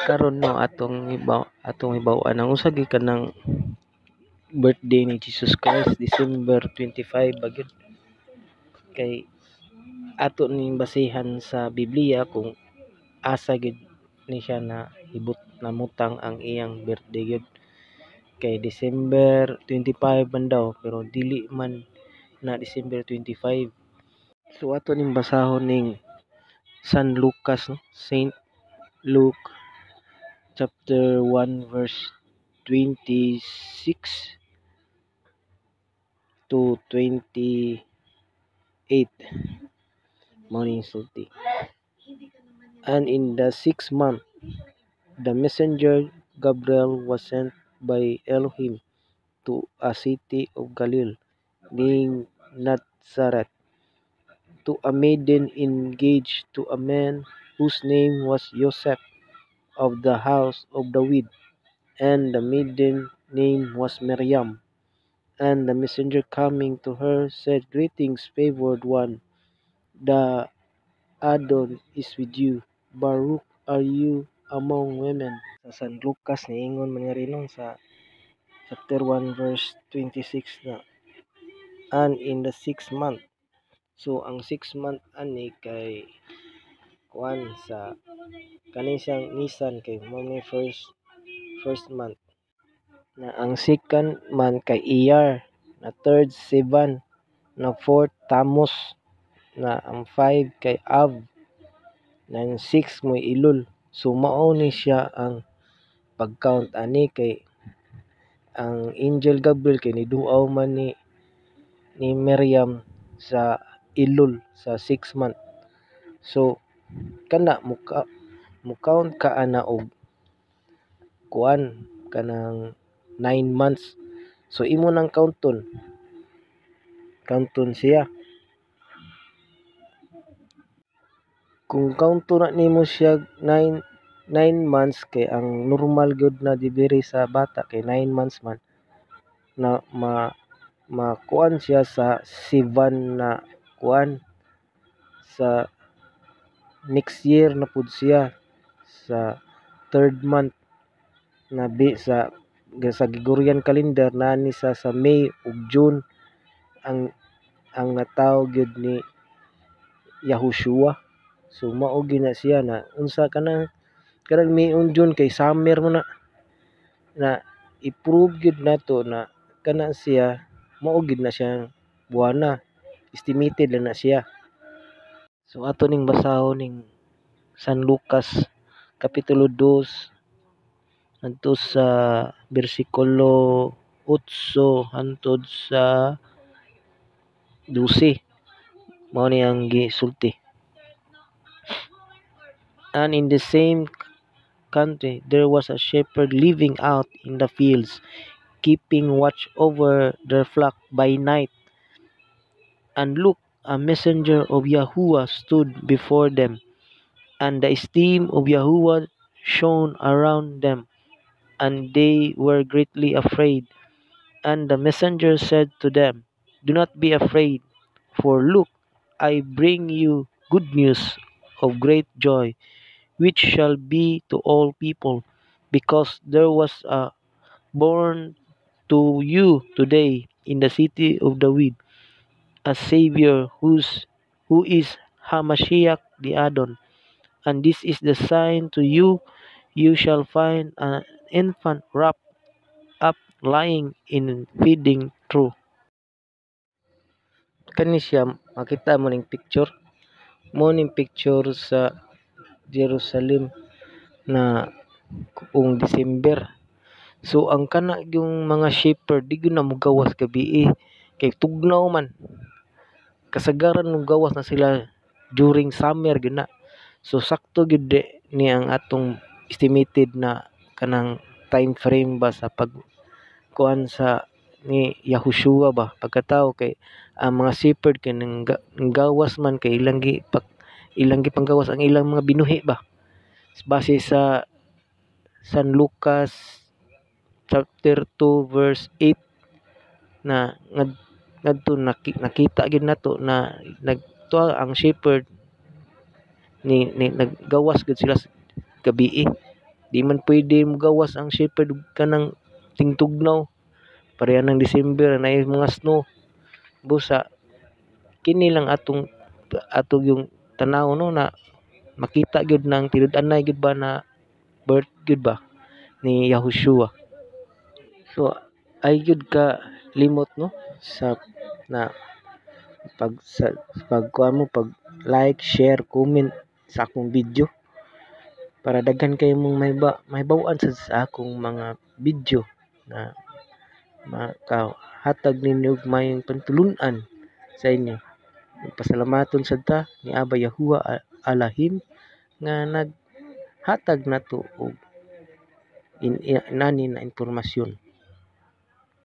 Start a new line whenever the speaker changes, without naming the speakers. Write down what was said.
Karon no atong ibaw-an ang usa gyud kanang birthday ni Jesus Christ, December 25 bagid. Kay ato ning basihan sa Biblia kung asa gyud ni siya na hibut namutang ang iyang birthday gyud. Kay December 25 man daw pero dili man na December 25. So ato ning basahon ning San Lucas, no? Saint Luke chapter 1 verse 26 to 28. Morning sulti. And in the 6th month, the messenger Gabriel was sent by Elohim to a city of Galilee named Nazareth to a maiden engaged to a man whose name was Joseph of the house of David, and the maiden name was Miriam. And the messenger coming to her said, "Greetings, favored one, the Adon is with you. Baruch are you among women." Sa San Lucas niingon man nga rin sa chapter 1 verse 26 na, and in the 6th month. So ang 6th month ani kay kuan sa kaning siyang Nisan kay mo ni first month. Na ang second month kay Iyar, na third Sivan, na fourth Tammuz, na ang 5 kay Av, na ang 6 mo Ilul. So mao ni siya ang pag-count ani kay ang Angel Gabriel kay niduaw man ni Miriam sa Ilul sa 6th month. So kana mo count ka ana og kuan kanang 9 months. So imo nang counton siya. Kung counton na nimo siya 9 months kay ang normal gyud na dibiri sa bata kay 9 months man na makuan siya sa Sivan na kuan sa next year na pud siya sa third month na sa Gregorian calendar nani sa May ug June ang natawag gyud ni Yahushua. So mao gina siya na unsa kanang May ug June kay summer mo na i-prove gyud nato na kana siya mao gyud na siya buwana, estimated na siya. So ato ning basahon ning San Lucas kapitulo 2 adto sa bersikulo 8 hangtod sa 12. Mao ni ang gisulti. And in the same country there was a shepherd living out in the fields, keeping watch over their flock by night. And look, a messenger of Yahuwah stood before them, and the esteem of Yahuwah shone around them, and they were greatly afraid. And the messenger said to them, "Do not be afraid, for look, I bring you good news of great joy, which shall be to all people, because there was born to you today in the city of David a Savior who is Hamashiach the Adon. And this is the sign to you: you shall find an infant wrapped up, lying in feeding trough." Kani siya makita mo ning picture. Mo ning picture sa Jerusalem na kung December. So ang kana yung mga shepherd di gyud na mogawas gabi kay tugnaw man. Kasagaran mogawas na sila during summer gyud na. So sakto gyud ni ang atong estimated na kanang time frame ba sa pag kuan sa ni Yahushua ba pagkatao kay ang mga shepherd kay nang gawas man kay ilang panggawas ang ilang mga binuhi ba base sa San Lucas chapter 2 verse 8 na ngadto nakita gid nato na nagtuwa ang shepherd ni naggawas gud sila gabi Di man pwede mugawas ang shepherd kanang tingtugnaw. Pareha ng December na mga snow. Busa kini lang atong yung tanaw no na makita gyud nang tilud-anay gyud ba na birth gyud ba ni Yahushua. So ay gyud ka limot no sa na pag like, share, comment sa akong video para daghan kayo mong mahibaw-an sa akong mga video na makahatag ninyo og mayong pantulun-an sa inyo. Pasalamaton sad ta ni Aba Yahuwa Alahim nga naghatag nato og inani na impormasyon.